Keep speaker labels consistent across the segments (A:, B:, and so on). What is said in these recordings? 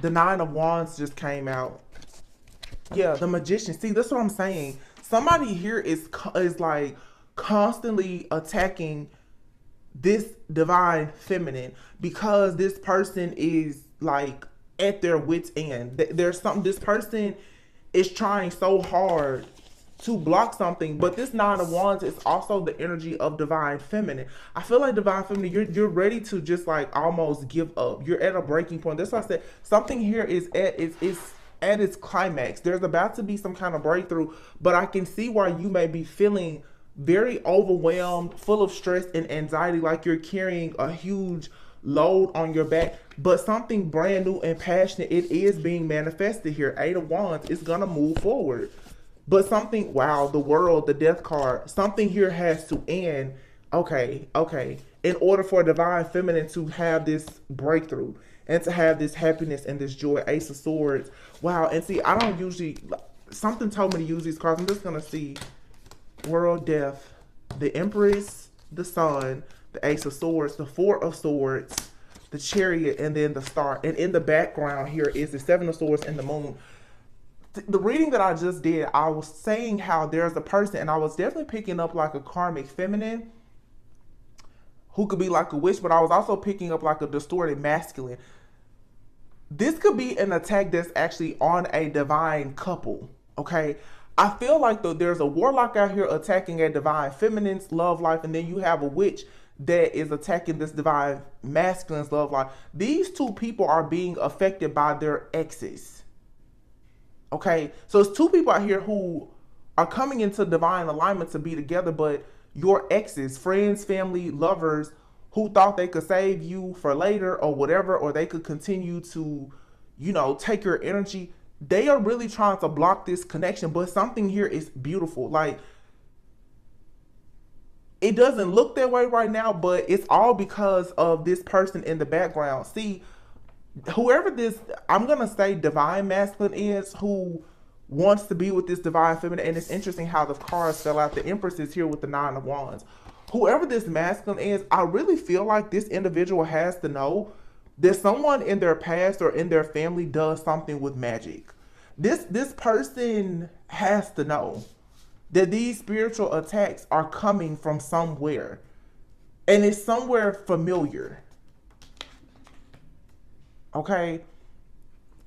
A: The Nine of Wands just came out. Yeah, the Magician. See, that's what I'm saying. Somebody here is like constantly attacking this divine feminine because this person is like at their wits end. There's something, this person is trying so hard to block something, but this Nine of Wands is also the energy of divine feminine. I feel like divine feminine, you're ready to just like almost give up. You're at a breaking point. That's why I said something here is at its climax. There's about to be some kind of breakthrough, but I can see why you may be feeling very overwhelmed, full of stress and anxiety, like you're carrying a huge load on your back. But something brand new and passionate, it is being manifested here. Eight of Wands is gonna move forward. But something, wow, the World, the Death card, something here has to end. Okay, okay. In order for divine feminine to have this breakthrough and to have this happiness and this joy, Ace of Swords. Wow, and see, I don't usually, something told me to use these cards. I'm just going to see World, Death, the Empress, the Sun, the Ace of Swords, the Four of Swords, the Chariot, and then the Star. And in the background here is the Seven of Swords and the Moon. The reading that I just did, I was saying how there's a person, and I was definitely picking up like a karmic feminine who could be like a witch, but I was also picking up like a distorted masculine. This could be an attack that's actually on a divine couple, okay? I feel like there's a warlock out here attacking a divine feminine's love life, and then you have a witch that is attacking this divine masculine's love life. These two people are being affected by their exes. Okay, so it's two people out here who are coming into divine alignment to be together, but your exes, friends, family, lovers, who thought they could save you for later or whatever, or they could continue to, you know, take your energy, they are really trying to block this connection. But something here is beautiful. Like, it doesn't look that way right now, but it's all because of this person in the background. See, whoever this, I'm gonna say divine masculine is, who wants to be with this divine feminine. And it's interesting how the cards fell out. The Empress is here with the Nine of Wands. Whoever this masculine is, I really feel like this individual has to know that someone in their past or in their family does something with magic. This person has to know that these spiritual attacks are coming from somewhere, and it's somewhere familiar. Okay,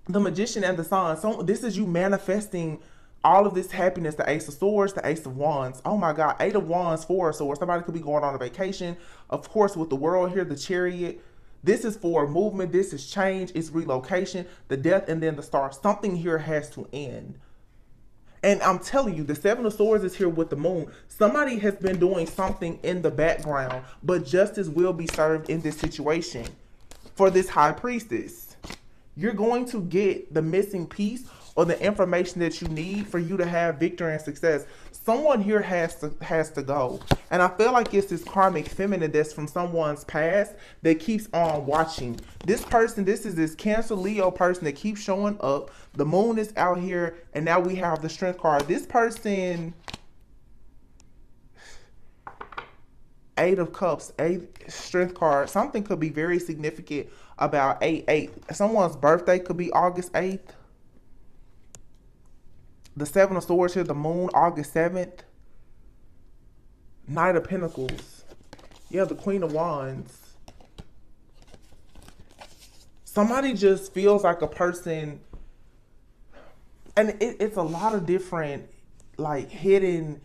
A: the Magician and the Sun. So this is you manifesting all of this happiness. The Ace of Swords, the Ace of Wands. Oh my God, Eight of Wands, Four of Swords. Somebody could be going on a vacation. Of course, with the World here, the Chariot. This is for movement. This is change. It's relocation. The Death, and then the Star. Something here has to end. And I'm telling you, the Seven of Swords is here with the Moon. Somebody has been doing something in the background, but justice will be served in this situation. For this High Priestess, you're going to get the missing piece or the information that you need for you to have victory and success. Someone here has to go. And I feel like it's this karmic feminine that's from someone's past that keeps on watching. This person, this is this Cancer Leo person that keeps showing up. The Moon is out here, and now we have the Strength card. This person, Eight of Cups, Eight Strength card. Something could be very significant about 8/8. Someone's birthday could be August 8th. The Seven of Swords here, the Moon, August 7th. Knight of Pentacles. Yeah, the Queen of Wands. Somebody just feels like a person, and it's a lot of different like hidden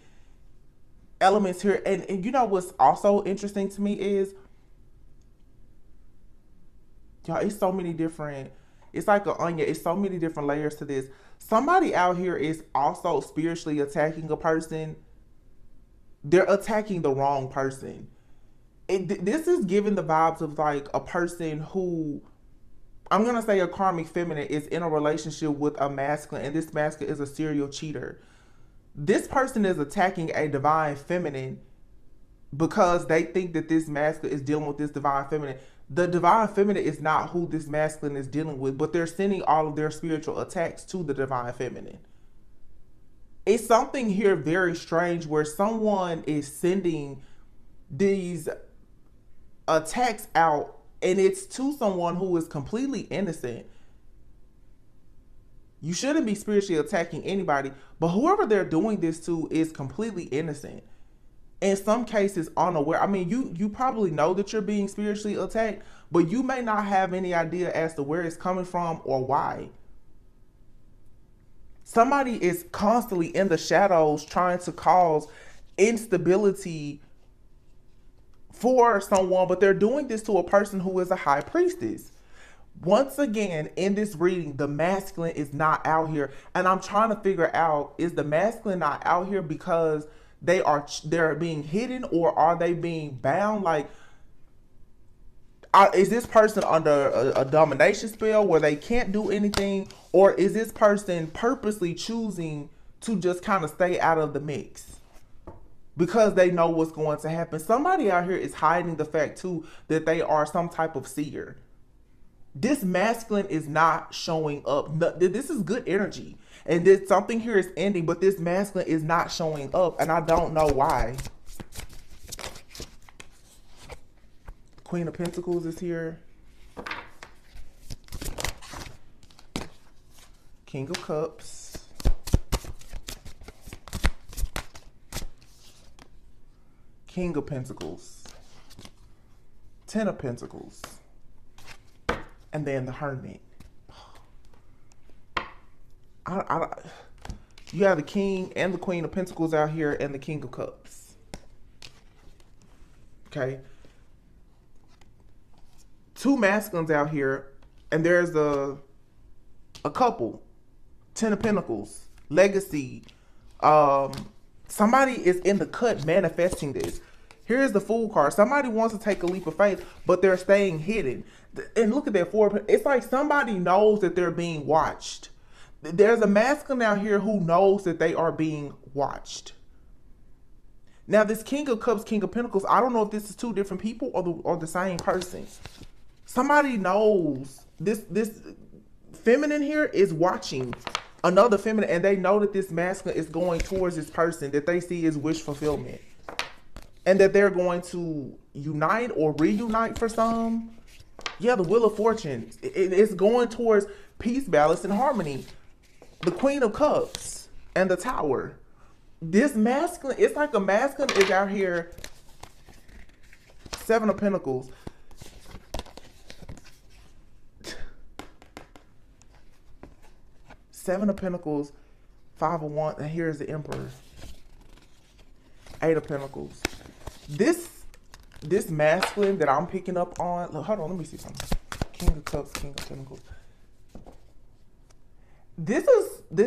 A: elements here. And you know what's also interesting to me is, y'all, it's so many different, it's like an onion. It's so many different layers to this. Somebody out here is also spiritually attacking a person. They're attacking the wrong person. This is giving the vibes of like a person who, I'm going to say a karmic feminine, is in a relationship with a masculine, and this masculine is a serial cheater. This person is attacking a divine feminine because they think that this masculine is dealing with this divine feminine. The divine feminine is not who this masculine is dealing with, but they're sending all of their spiritual attacks to the divine feminine. It's something here very strange where someone is sending these attacks out, and it's to someone who is completely innocent. You shouldn't be spiritually attacking anybody, but whoever they're doing this to is completely innocent. In some cases, unaware. I mean, you probably know that you're being spiritually attacked, but you may not have any idea as to where it's coming from or why. Somebody is constantly in the shadows trying to cause instability for someone, but they're doing this to a person who is a high priestess. Once again, in this reading, the masculine is not out here, and I'm trying to figure out, is the masculine not out here because they're being hidden, or are they being bound? Like, is this person under a domination spell where they can't do anything, or is this person purposely choosing to just kind of stay out of the mix because they know what's going to happen? Somebody out here is hiding the fact too that they are some type of seer. This masculine is not showing up. This is good energy, and this something here is ending, but this masculine is not showing up, and I don't know why. Queen of Pentacles is here. King of Cups. King of Pentacles. Ten of Pentacles. And then the Hermit. You have the King and the Queen of Pentacles out here, and the King of Cups. Okay. Two masculines out here, and there's a couple. Ten of Pentacles. Legacy. Somebody is in the cut manifesting this. Here's the Fool card. Somebody wants to take a leap of faith, but they're staying hidden. And look at that four. It's like somebody knows that they're being watched. There's a masculine out here who knows that they are being watched. Now, this King of Cups, King of Pentacles, I don't know if this is two different people or the same person. Somebody knows this feminine here is watching another feminine, and they know that this masculine is going towards this person that they see as wish fulfillment, and that they're going to unite or reunite for some. Yeah, the Wheel of Fortune. It's going towards peace, balance, and harmony. The Queen of Cups and the Tower. This masculine, it's like a masculine is out here. Seven of Pentacles. Seven of Pentacles, Five of Wands, and here's the Emperor. Eight of Pentacles. This masculine that I'm picking up on, look, hold on, let me see something. King of Cups, King of Pentacles. This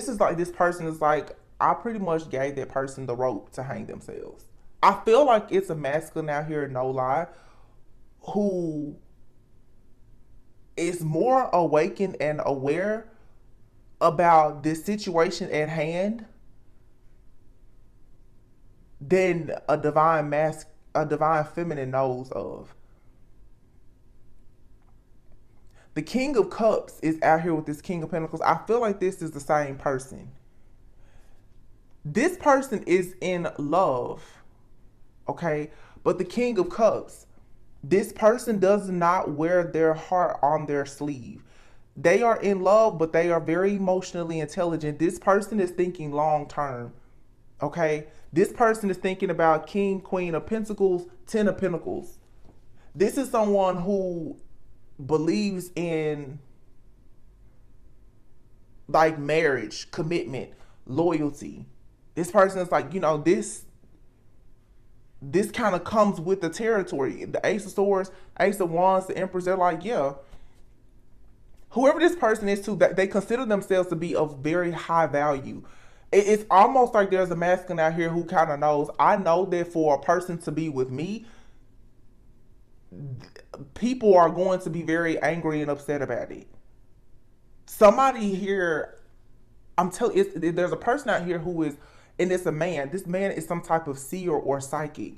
A: is like, this person is like, I pretty much gave that person the rope to hang themselves. I feel like it's a masculine out here, no lie, who is more awakened and aware about this situation at hand than a divine feminine knows of. The King of Cups is out here with this King of Pentacles. I feel like this is the same person. This person is in love, okay? But the King of Cups, this person does not wear their heart on their sleeve. They are in love, but they are very emotionally intelligent. This person is thinking long term, okay? This person is thinking about King, Queen of Pentacles, Ten of Pentacles. This is someone who believes in like marriage, commitment, loyalty. This person is like, you know, this kind of comes with the territory. The Ace of Swords, Ace of Wands, the Empress, they're like, yeah. Whoever this person is too, they consider themselves to be of very high value. It's almost like there's a masculine out here who kind of knows, I know that for a person to be with me, people are going to be very angry and upset about it. Somebody here, I'm telling you, there's a person out here who is, and it's a man. This man is some type of seer or psychic.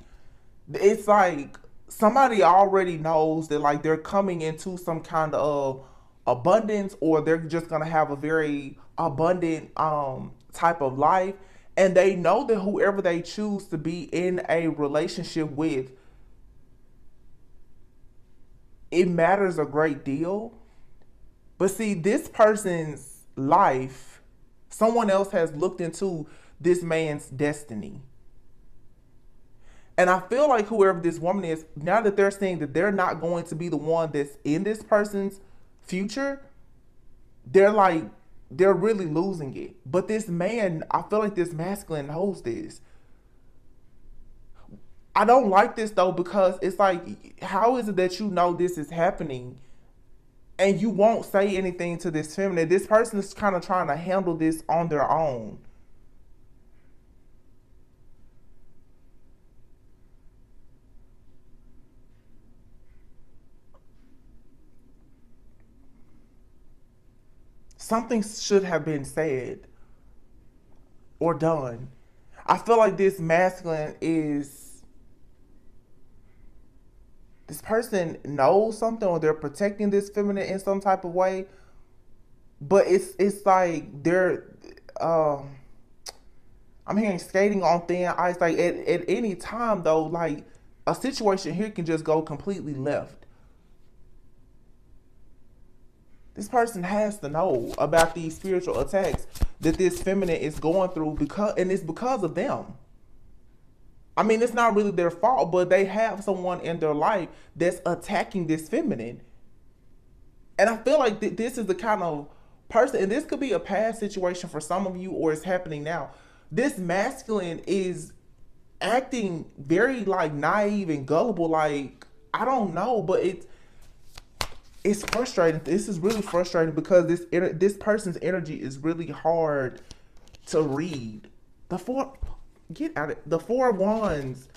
A: It's like somebody already knows that like they're coming into some kind of abundance, or they're just going to have a very abundant type of life, and they know that whoever they choose to be in a relationship with, it matters a great deal. But see, this person's life, someone else has looked into this man's destiny. And I feel like whoever this woman is, now that they're saying that they're not going to be the one that's in this person's future, they're really losing it. But this man, I feel like this masculine knows this. I don't like this though, because it's like, how is it that you know this is happening and you won't say anything to this feminine? This person is kind of trying to handle this on their own. Something should have been said or done. I feel like this masculine is, this person knows something, or they're protecting this feminine in some type of way. But it's like they're I'm hearing skating on thin ice. Like at any time though, like a situation here can just go completely left. This person has to know about these spiritual attacks that this feminine is going through, and it's because of them. I mean, it's not really their fault, but they have someone in their life that's attacking this feminine. And I feel like this is the kind of person, and this could be a past situation for some of you, or it's happening now. This masculine is acting very like naive and gullible. Like, I don't know, but it's frustrating. This is really frustrating because this person's energy is really hard to read. The four of Wands.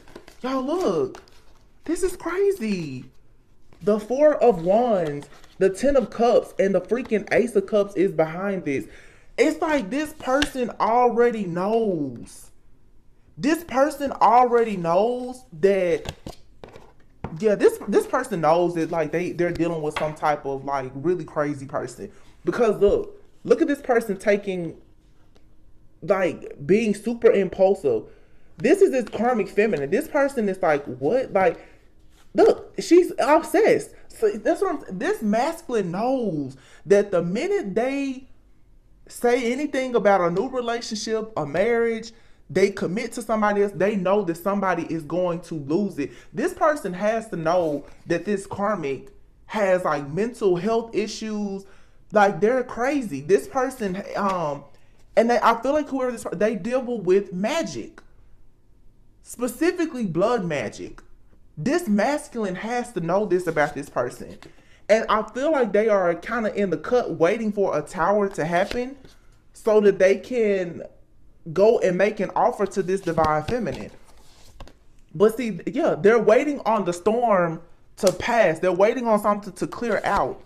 A: Y'all look. This is crazy. The Four of Wands, the Ten of Cups, and the freaking Ace of Cups is behind this. It's like this person already knows. This person already knows that, yeah, this person knows that like they're dealing with some type of like really crazy person. Because look at this person taking, like, being super impulsive. This is this karmic feminine. This person is like, what? Like, look, she's obsessed. So that's what this masculine knows that the minute they say anything about a new relationship, a marriage, they commit to somebody else, they know that somebody is going to lose it. This person has to know that this karmic has like mental health issues. Like, they're crazy. This person, and I feel like whoever they deal with magic, specifically blood magic. This masculine has to know this about this person. And I feel like they are kind of in the cut waiting for a tower to happen so that they can go and make an offer to this divine feminine. But see, yeah, they're waiting on the storm to pass. They're waiting on something to clear out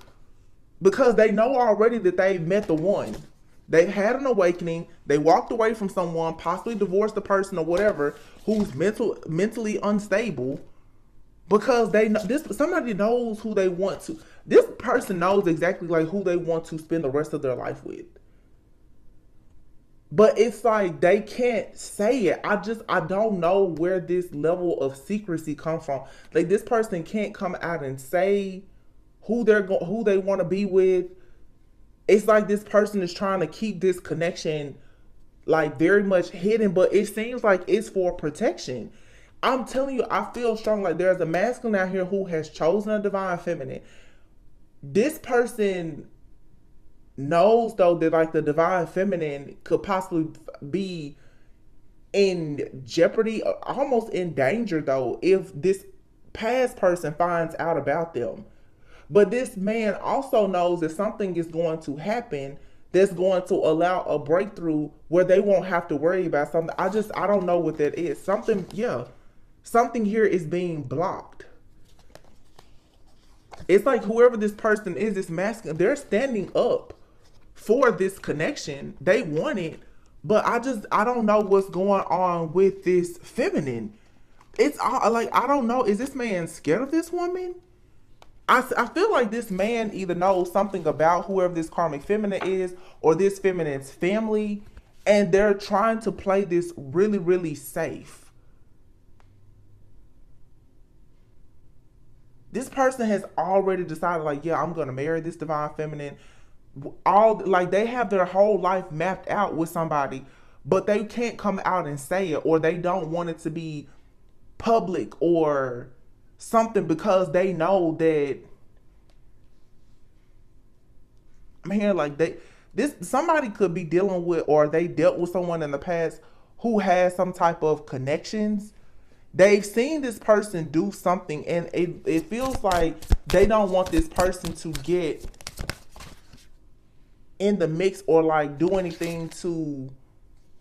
A: because they know already that they've met the one. They've had an awakening. They walked away from someone, possibly divorced the person or whatever, who's mentally unstable. Because they know somebody knows who they want to. This person knows exactly like who they want to spend the rest of their life with. But it's like they can't say it. I don't know where this level of secrecy comes from. Like, this person can't come out and say who they want to be with. It's like this person is trying to keep this connection like very much hidden, but it seems like it's for protection. I'm telling you, I feel strong. Like, there's a masculine out here who has chosen a divine feminine. This person knows though that like the divine feminine could possibly be in jeopardy, almost in danger though, if this past person finds out about them. But this man also knows that something is going to happen that's going to allow a breakthrough where they won't have to worry about something. I don't know what that is. Something here is being blocked. It's like whoever this person is, this masculine, they're standing up for this connection. They want it, but I don't know what's going on with this feminine. It's like, I don't know. Is this man scared of this woman? I feel like this man either knows something about whoever this karmic feminine is or this feminine's family, and they're trying to play this really, really safe. This person has already decided, like, yeah, I'm going to marry this divine feminine. all like they have their whole life mapped out with somebody, but they can't come out and say it, or they don't want it to be public or something, because they know that, I'm here like this somebody could be dealing with, or they dealt with someone in the past who has some type of connections. They've seen this person do something, and it feels like they don't want this person to get in the mix or like do anything to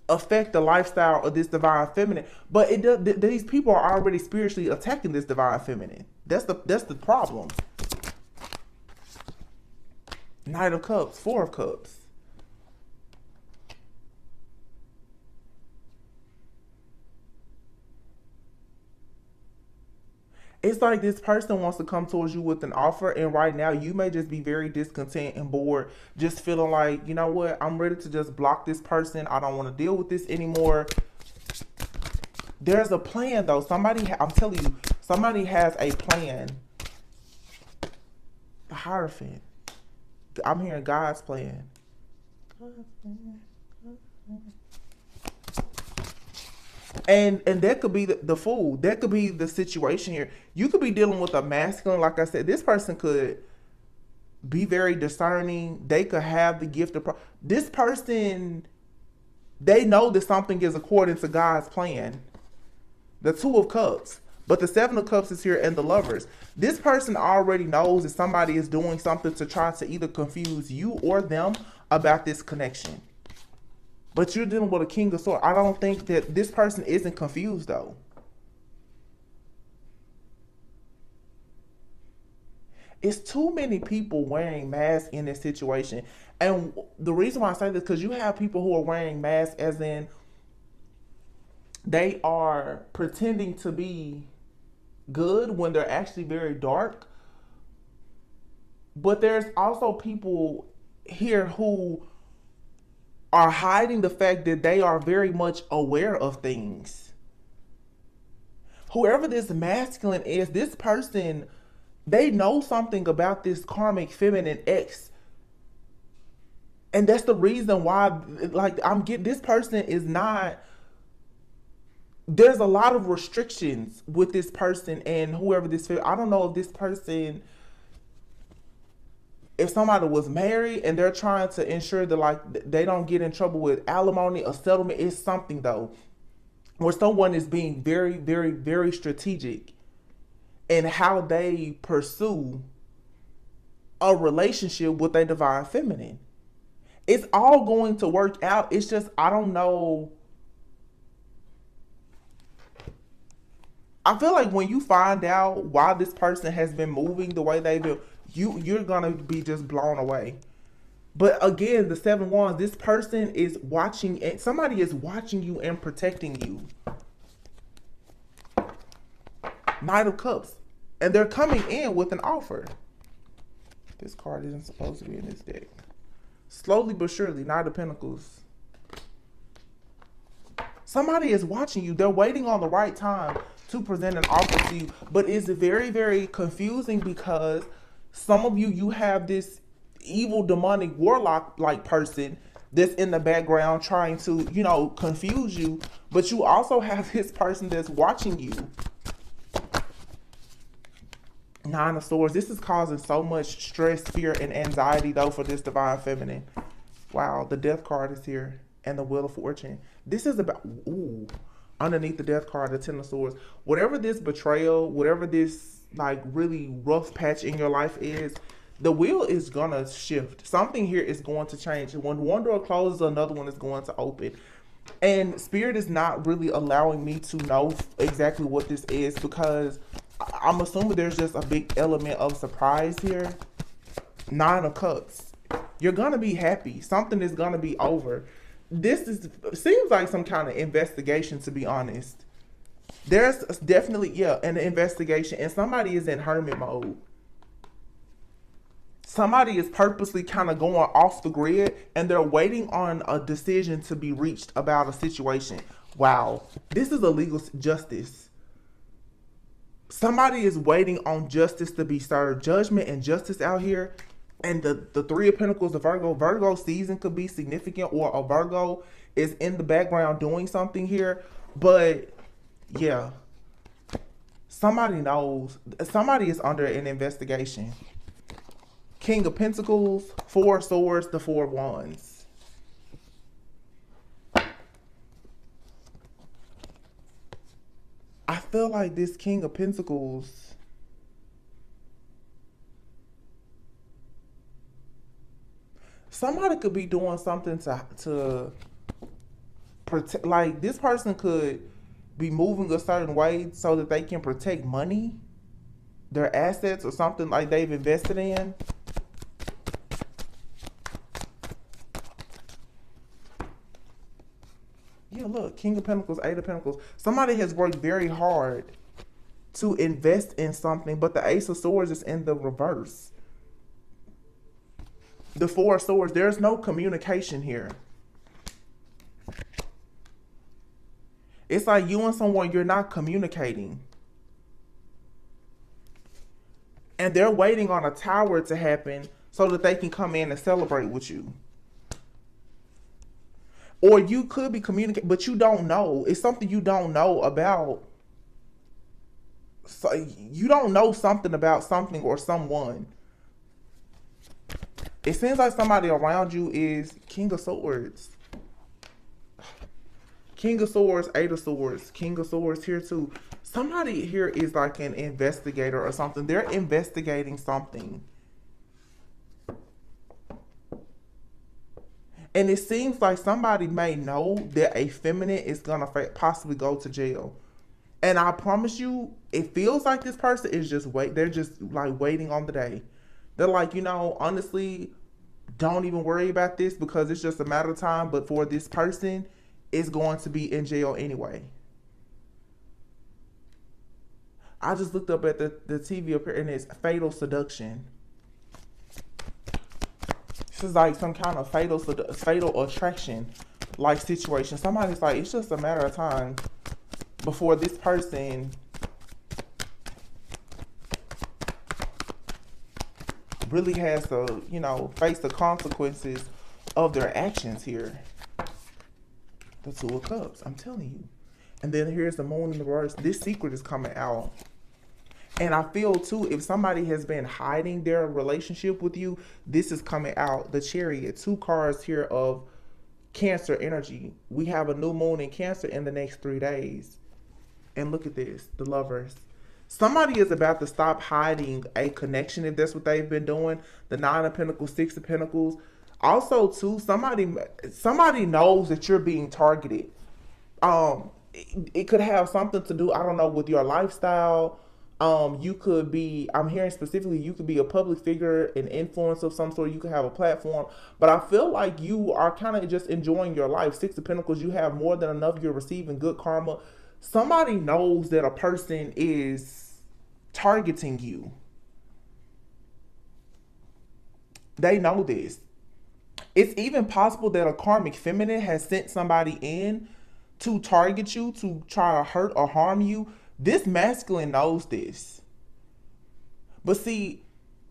A: affect the lifestyle of this divine feminine. But it does, these people are already spiritually attacking this divine feminine. That's the problem. Knight of Cups, Four of Cups. It's like this person wants to come towards you with an offer, and right now you may just be very discontent and bored, just feeling like, you know what, I'm ready to just block this person. I don't want to deal with this anymore. There's a plan though. I'm telling you, somebody has a plan. The Hierophant. I'm hearing God's plan. And that could be the Fool. That could be the situation here. You could be dealing with a masculine. Like I said, this person could be very discerning. They could have the gift of... This person, they know that something is according to God's plan. The Two of Cups. But the Seven of Cups is here, and the Lovers. This person already knows that somebody is doing something to try to either confuse you or them about this connection. But you're dealing with a King of Swords. I don't think that this person isn't confused though. It's too many people wearing masks in this situation. And the reason why I say this, because you have people who are wearing masks as in they are pretending to be good when they're actually very dark. But there's also people here who are hiding the fact that they are very much aware of things. Whoever this masculine is, this person, they know something about this karmic feminine ex. And that's the reason why, like, this person is not... There's a lot of restrictions with this person and whoever this... I don't know if this person... If somebody was married and they're trying to ensure that like they don't get in trouble with alimony or settlement, it's something though where someone is being very, very, very strategic in how they pursue a relationship with a divine feminine. It's all going to work out. It's just, I don't know. I feel like when you find out why this person has been moving the way they've been, you're gonna be just blown away. But again, the Seven Wands, this person is watching, and somebody is watching you and protecting you. Knight of Cups, and they're coming in with an offer. This card isn't supposed to be in this deck. Slowly but surely, Knight of Pentacles. Somebody is watching you. They're waiting on the right time to present an offer to you, but it's very, very confusing because some of you have this evil demonic warlock like person that's in the background trying to, you know, confuse you, but you also have this person that's watching you. Nine of Swords. This is causing so much stress, fear, and anxiety though for this divine feminine. Wow, the Death card is here and the Wheel of Fortune. This is about, ooh, underneath the Death card, the Ten of Swords. Whatever this betrayal, whatever this like really rough patch in your life is, the wheel is gonna shift. Something here is going to change. When one door closes, another one is going to open. And Spirit is not really allowing me to know exactly what this is because I'm assuming there's just a big element of surprise here. Nine of Cups. You're gonna be happy. Something is gonna be over. Seems like some kind of investigation, to be honest. There's definitely, yeah, an investigation, and somebody is in hermit mode. Somebody is purposely kind of going off the grid, and they're waiting on a decision to be reached about a situation. Wow, this is a legal justice. Somebody is waiting on justice to be served. Judgment and justice out here. And the Three of Pentacles, the Virgo season could be significant, or a Virgo is in the background doing something here. But yeah, somebody knows, somebody is under an investigation. King of Pentacles, Four of Swords, the Four of Wands. I feel like this King of Pentacles, somebody could be doing something to protect, like this person could be moving a certain way so that they can protect money, their assets, or something like they've invested in. Yeah, look, King of Pentacles, Eight of Pentacles. Somebody has worked very hard to invest in something, but the Ace of Swords is in the reverse. The Four of Swords, there's no communication here. It's like you and someone, you're not communicating. And they're waiting on a tower to happen so that they can come in and celebrate with you. Or you could be communicating, but you don't know. It's something you don't know about. So you don't know something about something or someone. It seems like somebody around you is King of Swords. King of Swords, Eight of Swords, King of Swords here too. Somebody here is like an investigator or something. They're investigating something. And it seems like somebody may know that a feminine is going to possibly go to jail. And I promise you, it feels like this person is just they're just like waiting on the day. They're like, you know, honestly, don't even worry about this because it's just a matter of time. But for this person, it's going to be in jail anyway. I just looked up at the TV up here and it's Fatal Seduction. This is like some kind of fatal attraction like situation. Somebody's like, it's just a matter of time before this person really has to, you know, face the consequences of their actions here. The Two of Cups, I'm telling you. And then here's the Moon in the reverse. This secret is coming out. And I feel too, if somebody has been hiding their relationship with you, this is coming out. The Chariot, two cards here of Cancer energy. We have a new moon in Cancer in the next 3 days. And look at this, the Lovers. Somebody is about to stop hiding a connection if that's what they've been doing. The Nine of Pentacles, Six of Pentacles. Also too, somebody knows that you're being targeted. It could have something to do, I don't know, with your lifestyle. You could be, I'm hearing specifically, you could be a public figure, an influencer of some sort. You could have a platform, but I feel like you are kind of just enjoying your life. Six of Pentacles, you have more than enough. You're receiving good karma. Somebody knows that a person is targeting you. They know this. It's even possible that a karmic feminine has sent somebody in to target you, to try to hurt or harm you. This masculine knows this. But see,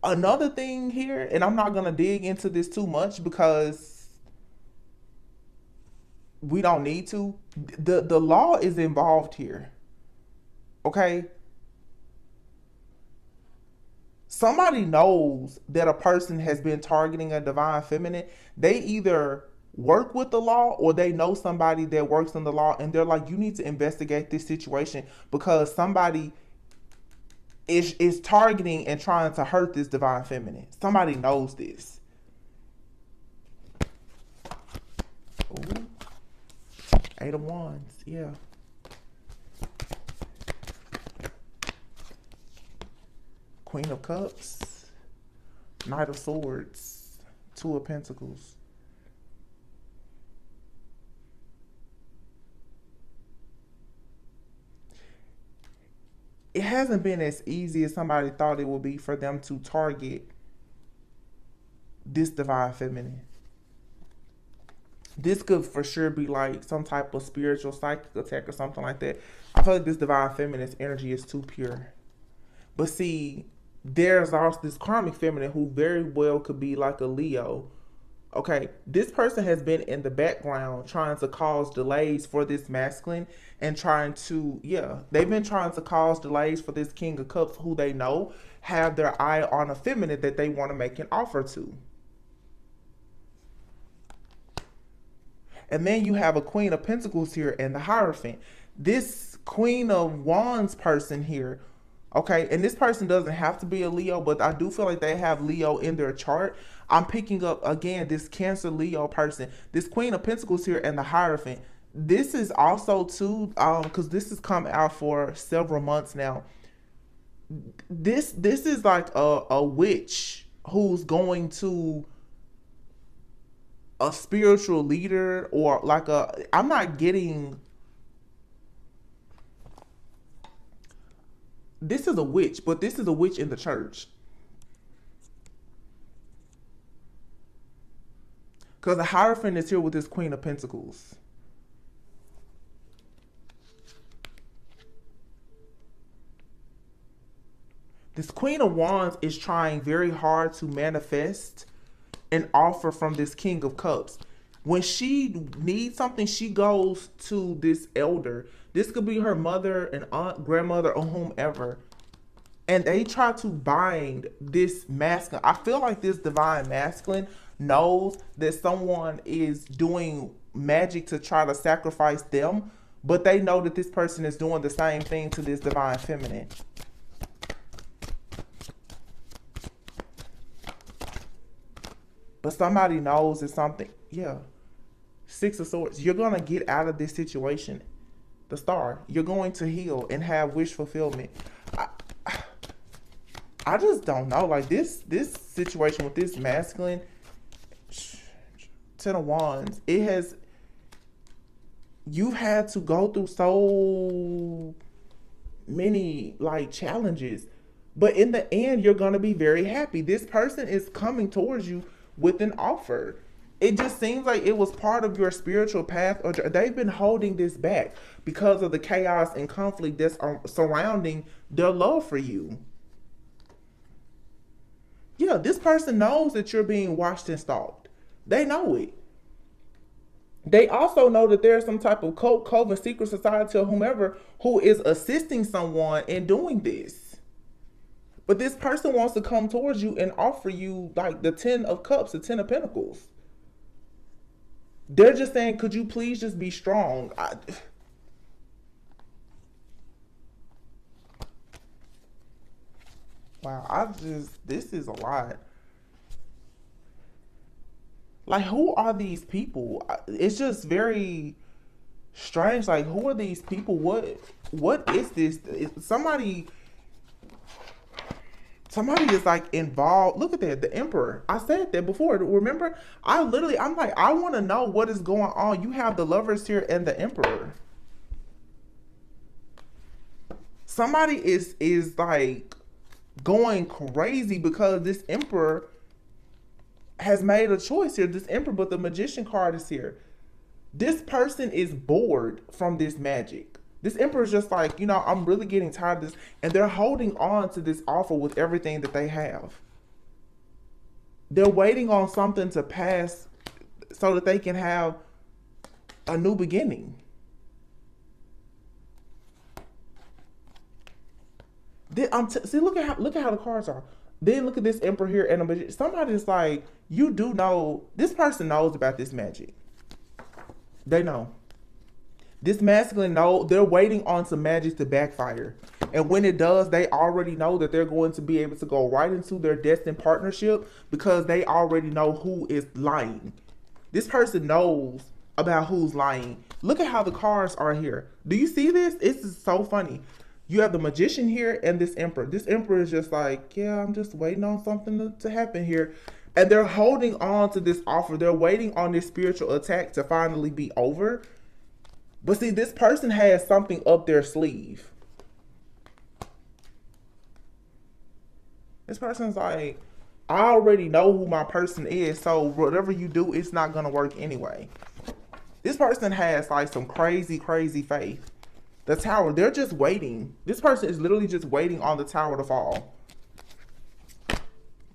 A: another thing here, and I'm not going to dig into this too much because we don't need to. The law is involved here. Okay? Somebody knows that a person has been targeting a divine feminine. They either work with the law or they know somebody that works in the law and they're like, you need to investigate this situation because somebody is targeting and trying to hurt this divine feminine. Somebody knows this. Ooh. Eight of Wands, yeah. Queen of Cups, Knight of Swords, Two of Pentacles. It hasn't been as easy as somebody thought it would be for them to target this divine feminine. This could for sure be like some type of spiritual psychic attack or something like that. I feel like this divine feminine's energy is too pure. But see, there's also this karmic feminine who very well could be like a Leo. Okay, this person has been in the background trying to cause delays for this masculine and trying to, yeah, they've been trying to cause delays for this King of Cups who they know have their eye on a feminine that they want to make an offer to. And then you have a Queen of Pentacles here and the Hierophant. This Queen of Wands person here, okay, and this person doesn't have to be a Leo, but I do feel like they have Leo in their chart. I'm picking up, again, this Cancer Leo person. This Queen of Pentacles here and the Hierophant. This is also, too, because this has come out for several months now. This is like a witch who's going to a spiritual leader, or like a, I'm not getting, this is a witch, but this is a witch in the church. Because the Hierophant is here with this Queen of Pentacles. This Queen of Wands is trying very hard to manifest an offer from this King of Cups. When she needs something, she goes to this elder. This could be her mother, an aunt, grandmother, or whomever. And they try to bind this masculine. I feel like this divine masculine knows that someone is doing magic to try to sacrifice them, but they know that this person is doing the same thing to this divine feminine. But somebody knows that something, yeah. Six of Swords. You're going to get out of this situation. The Star. You're going to heal and have wish fulfillment. I just don't know. Like this situation with this masculine, Ten of Wands, it has, you've had to go through so many like challenges, but in the end, you're going to be very happy. This person is coming towards you with an offer. It just seems like it was part of your spiritual path, or they've been holding this back because of the chaos and conflict that's surrounding their love for you. Yeah, this person knows that you're being watched and stalked. They know it. They also know that there's some type of cult, coven, secret society, or whomever who is assisting someone in doing this. But this person wants to come towards you and offer you like the 10 of Cups, the 10 of Pentacles. They're just saying, could you please just be strong? Wow, this is a lot. Like, who are these people? It's just very strange. Like, who are these people? What is this? Somebody is like involved. Look at that, the Emperor. I said that before. Remember? I'm like, I want to know what is going on. You have the Lovers here and the Emperor. Somebody is like going crazy because this Emperor has made a choice here. This Emperor, but the Magician card is here. This person is bored from this magic. This Emperor is just like, you know, I'm really getting tired of this. And they're holding on to this offer with everything that they have. They're waiting on something to pass so that they can have a new beginning. See, look at how the cards are. Then look at this Emperor here, and somebody's like, you do know, this person knows about this magic. They know. This masculine know, they're waiting on some magic to backfire. And when it does, they already know that they're going to be able to go right into their destined partnership because they already know who is lying. This person knows about who's lying. Look at how the cards are here. Do you see this? This is so funny. You have the Magician here and this Emperor. This Emperor is just like, yeah, I'm just waiting on something to happen here. And they're holding on to this offer. They're waiting on this spiritual attack to finally be over. But see, this person has something up their sleeve. This person's like, I already know who my person is, so whatever you do, it's not going to work anyway. This person has like some crazy, crazy faith. The Tower, they're just waiting. This person is literally just waiting on the Tower to fall.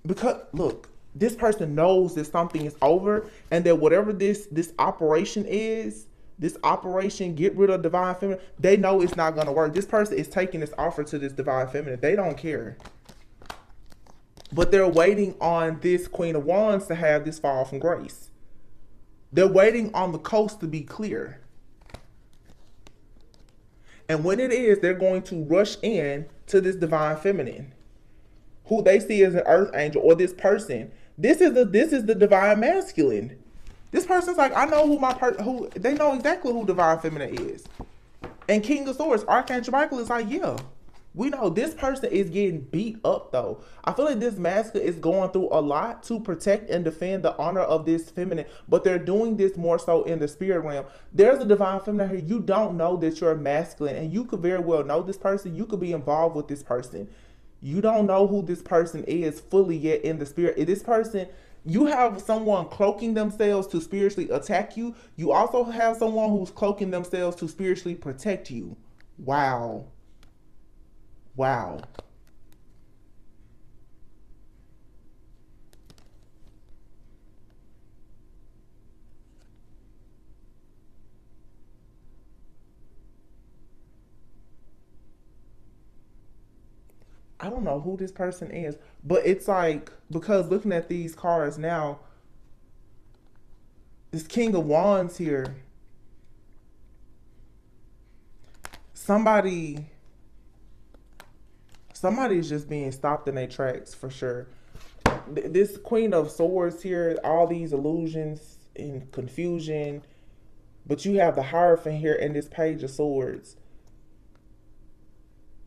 A: because look, this person knows that something is over, and that whatever this operation is, this operation get rid of divine feminine, they know it's not gonna work. This person is taking this offer to this divine feminine. They don't care. But they're waiting on this Queen of Wands to have this fall from grace. They're waiting on the coast to be clear. And when it is, they're going to rush in to this divine feminine, who they see as an earth angel, or this person. This is the divine masculine. This person's like, I know who they know exactly who divine feminine is. And King of Swords, Archangel Michael is like, yeah, we know this person is getting beat up though. I feel like this masculine is going through a lot to protect and defend the honor of this feminine, but they're doing this more so in the spirit realm. There's a divine feminine here. You don't know that you're masculine, and you could very well know this person. You could be involved with this person. You don't know who this person is fully yet in the spirit. This person, you have someone cloaking themselves to spiritually attack you. You also have someone who's cloaking themselves to spiritually protect you. Wow. Wow. I don't know who this person is, but it's like, because looking at these cards now, this King of Wands here, somebody somebody's just being stopped in their tracks for sure. This Queen of Swords here, all these illusions and confusion, but you have the Hierophant here and this Page of Swords.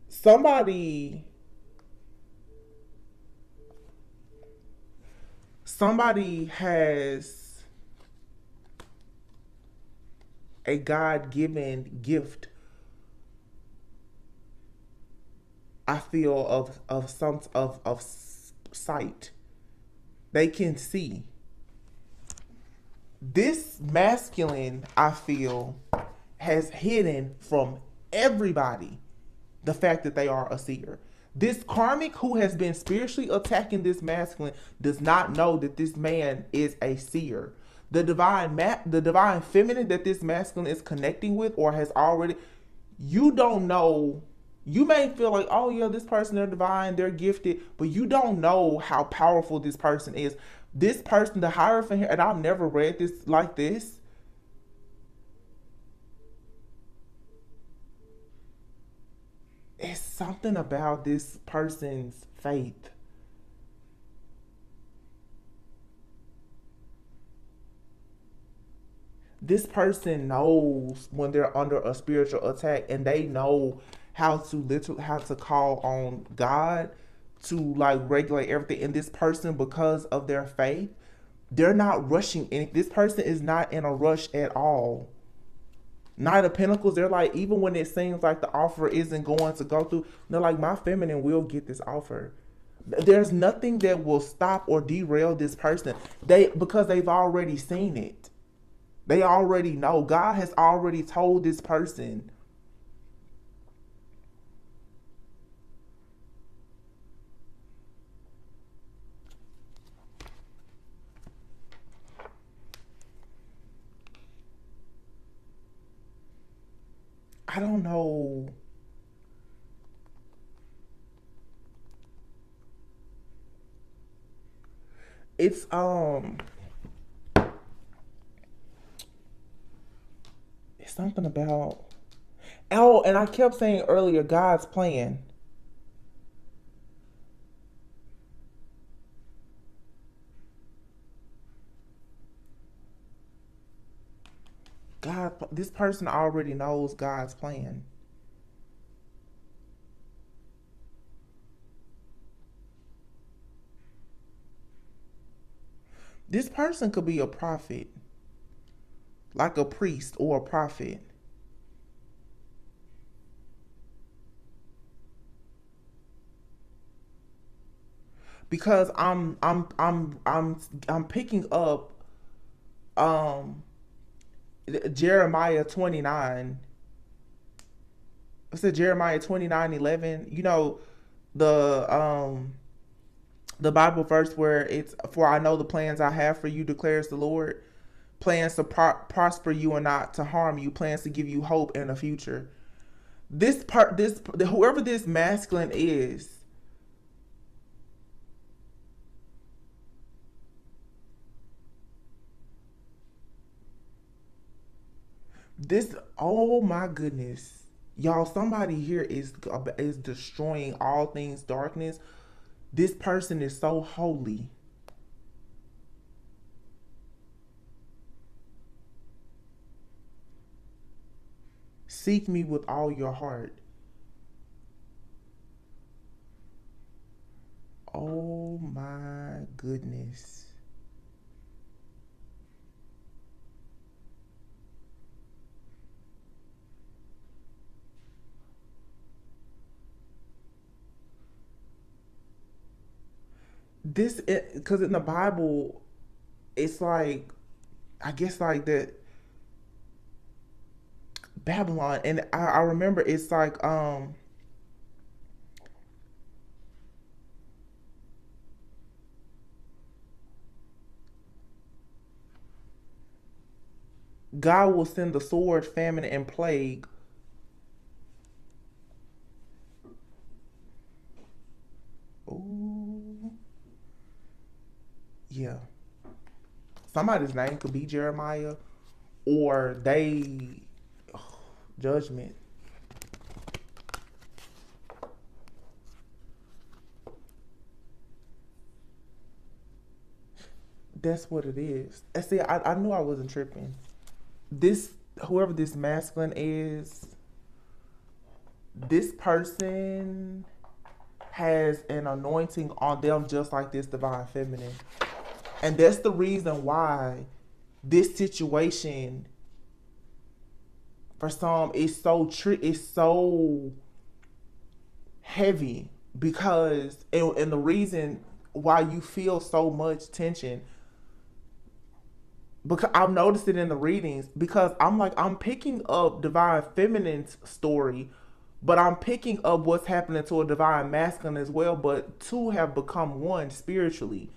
A: Somebody has a God-given gift, I feel, of sight. They can see. This masculine, I feel, has hidden from everybody the fact that they are a seer. This karmic who has been spiritually attacking this masculine does not know that this man is a seer. The divine feminine that this masculine is connecting with, or has already, you don't know. You may feel like, oh yeah, this person, they're divine, they're gifted, but you don't know how powerful this person is. This person, the Hierophant here, and I've never read this like this. It's something about this person's faith. This person knows when they're under a spiritual attack, and they know how to call on God to like regulate everything. And this person, because of their faith, they're not rushing in. This person is not in a rush at all. Knight of Pentacles, they're like, even when it seems like the offer isn't going to go through, they're like, my feminine will get this offer. There's nothing that will stop or derail this person. Because they've already seen it. They already know. God has already told this person. I don't know. It's it's something about, oh, and I kept saying earlier, God's plan. God, this person already knows God's plan. This person could be a prophet, like a priest or a prophet. Because I'm picking up um Jeremiah 29. It said Jeremiah 29:11. You know, the The Bible verse where it's, for I know the plans I have for you, declares the Lord. Plans to prosper you and not to harm you. Plans to give you hope and a future. Whoever this masculine is, oh my goodness, y'all, somebody here is destroying all things darkness. This person is so holy. Seek me with all your heart. Oh my goodness. Because in the Bible, it's like, I guess like that Babylon, and I remember it's like God will send the sword, famine, and plague. Ooh, yeah. Somebody's name could be Jeremiah, or they judgment. That's what it is. I see. I knew I wasn't tripping. This, whoever this masculine is, this person has an anointing on them just like this divine feminine. And that's the reason why this situation for some is so heavy, because and the reason why you feel so much tension, because I've noticed it in the readings, because I'm picking up divine feminine's story, but I'm picking up what's happening to a divine masculine as well, but two have become one spiritually.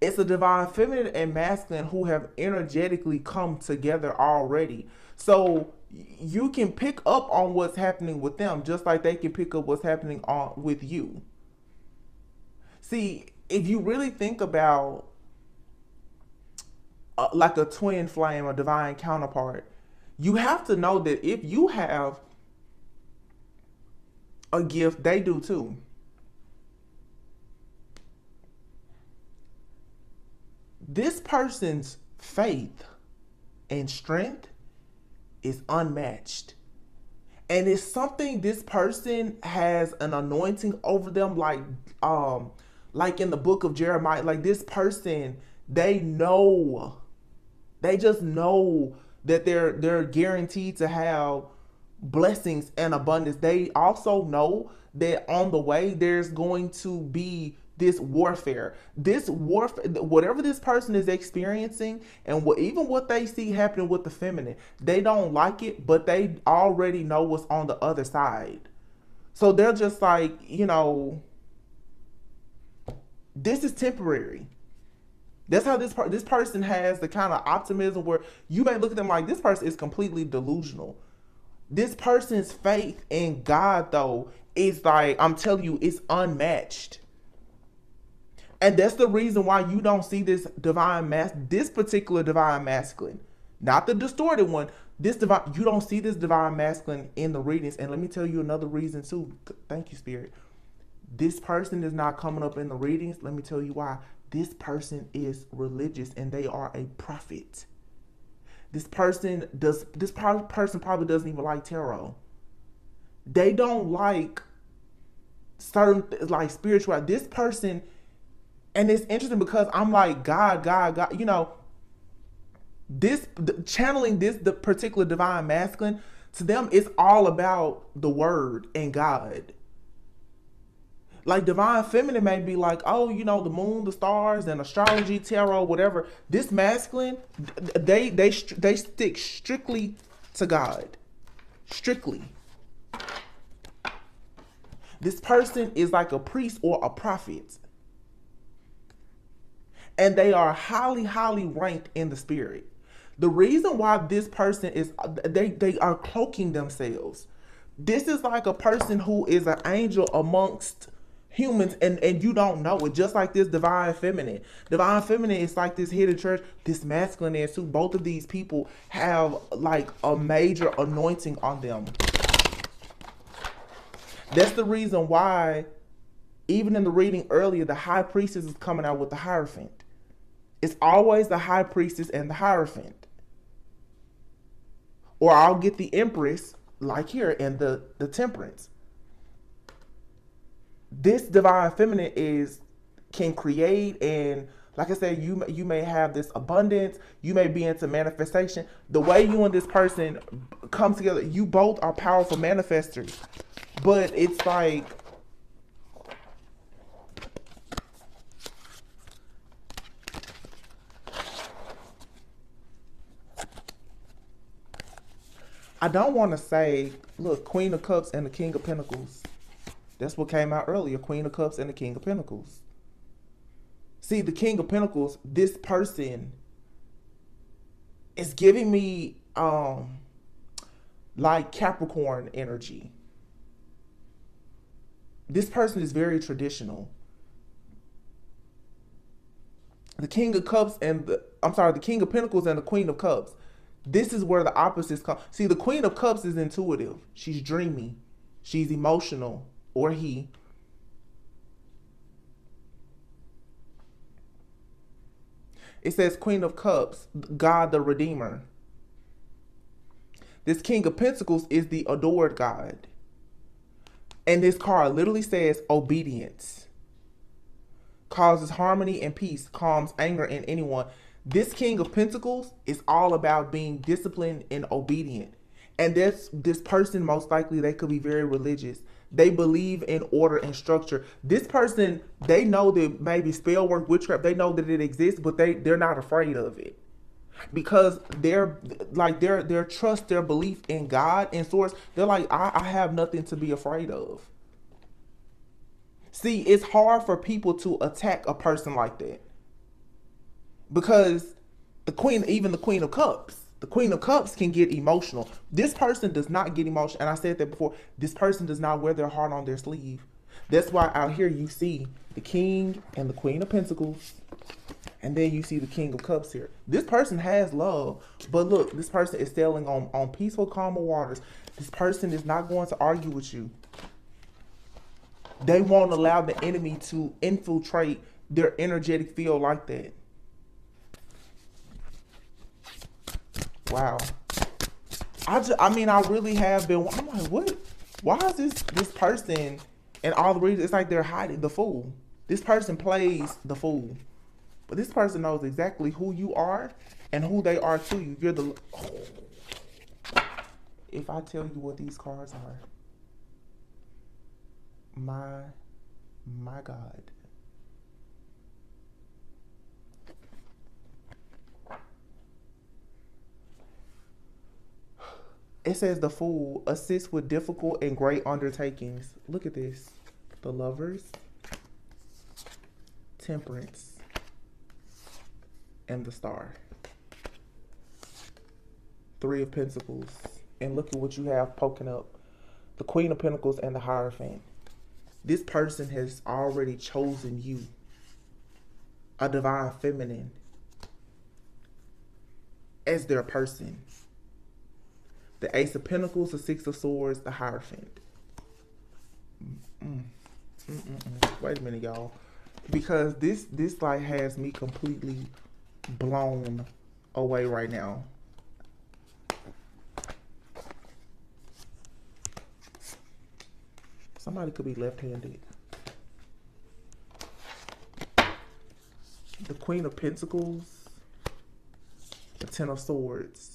A: It's a divine feminine and masculine who have energetically come together already. So you can pick up on what's happening with them just like they can pick up what's happening on with you. See, if you really think about like a twin flame, a divine counterpart, you have to know that if you have a gift, they do too. This person's faith and strength is unmatched. And it's something, this person has an anointing over them, like in the book of Jeremiah. Like, this person, they just know that they're guaranteed to have blessings and abundance. They also know that on the way there's going to be this warfare. Whatever this person is experiencing, and even what they see happening with the feminine, they don't like it, but they already know what's on the other side. So they're just like, this is temporary. That's how this person has the kind of optimism where you may look at them like, this person is completely delusional. This person's faith in God, though, is like, I'm telling you, it's unmatched. And that's the reason why you don't see this particular divine masculine, not the distorted one. You don't see this divine masculine in the readings. And let me tell you another reason too. Thank you, Spirit. This person is not coming up in the readings. Let me tell you why. This person is religious and they are a prophet. This person probably doesn't even like tarot. They don't like certain like spiritual. This person, and it's interesting because I'm like, God, channeling the particular divine masculine, to them it's all about the word and God. Like, divine feminine may be like, oh, the moon, the stars, and astrology, tarot, whatever. This masculine, they stick strictly to God. Strictly. This person is like a priest or a prophet. And they are highly, highly ranked in the spirit. The reason why this person is, they are cloaking themselves. This is like a person who is an angel amongst humans, and you don't know it. Just like this divine feminine. Divine feminine is like this hidden church. This masculine is too. Both of these people have like a major anointing on them. That's the reason why, even in the reading earlier, the high priestess is coming out with the Hierophant. It's always the high priestess and the Hierophant. Or I'll get the Empress, like here, in the Temperance. This divine feminine can create, and like I said, you may have this abundance. You may be into manifestation. The way you and this person come together, you both are powerful manifestors. But it's like, I don't want to say, look, Queen of Cups and the King of Pentacles. That's what came out earlier, Queen of Cups and the King of Pentacles. See, the King of Pentacles, this person is giving me like Capricorn energy. This person is very traditional. The King of Cups and the King of Pentacles and the Queen of Cups. This is where the opposites come. See, the Queen of Cups is intuitive. She's dreamy. She's emotional, or he. It says Queen of Cups, God the Redeemer. This King of Pentacles is the adored God. And this card literally says obedience. Causes harmony and peace, calms anger in anyone. This King of Pentacles is all about being disciplined and obedient. And this person, most likely, they could be very religious. They believe in order and structure. This person, they know that maybe spell work, witchcraft, they know that it exists, but they're not afraid of it. Because their trust, their belief in God and source, they're like, I have nothing to be afraid of. See, it's hard for people to attack a person like that. Because even the Queen of Cups, the Queen of Cups can get emotional. This person does not get emotional. And I said that before. This person does not wear their heart on their sleeve. That's why out here you see the King and the Queen of Pentacles. And then you see the King of Cups here. This person has love. But look, this person is sailing on peaceful, calmer waters. This person is not going to argue with you. They won't allow the enemy to infiltrate their energetic field like that. Wow. I really have been, I'm like, what? Why is this person and all the reasons, it's like they're hiding the fool. This person plays the fool. But this person knows exactly who you are and who they are to you. You're the, if I tell you what these cards are, my God. It says the Fool assists with difficult and great undertakings. Look at this. The Lovers, Temperance, and the Star. Three of Pentacles. And look at what you have poking up. The Queen of Pentacles and the Hierophant. This person has already chosen you. A divine feminine. As their person. The Ace of Pentacles, the Six of Swords, the Hierophant. Wait a minute, y'all. Because this like has me completely blown away right now. Somebody could be left-handed. The Queen of Pentacles, the Ten of Swords.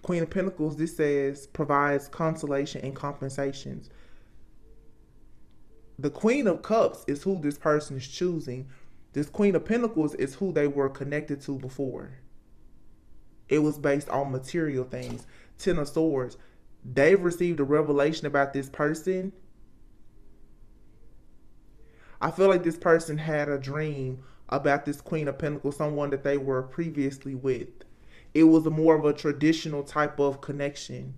A: Queen of Pentacles, this says, provides consolation and compensations. The Queen of Cups is who this person is choosing. This Queen of Pentacles is who they were connected to before. It was based on material things. Ten of Swords, they've received a revelation about this person. I feel like this person had a dream about this Queen of Pentacles, someone that they were previously with. It was a more of a traditional type of connection.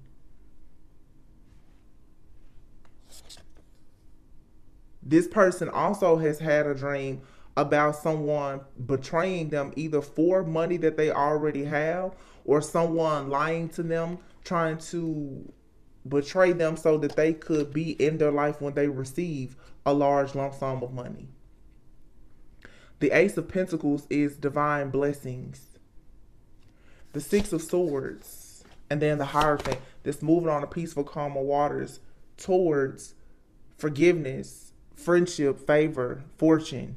A: This person also has had a dream about someone betraying them either for money that they already have or someone lying to them, trying to betray them so that they could be in their life when they receive a large lump sum of money. The Ace of Pentacles is divine blessings. The Six of Swords, and then the Hierophant that's moving on the peaceful, calmer waters towards forgiveness, friendship, favor, fortune.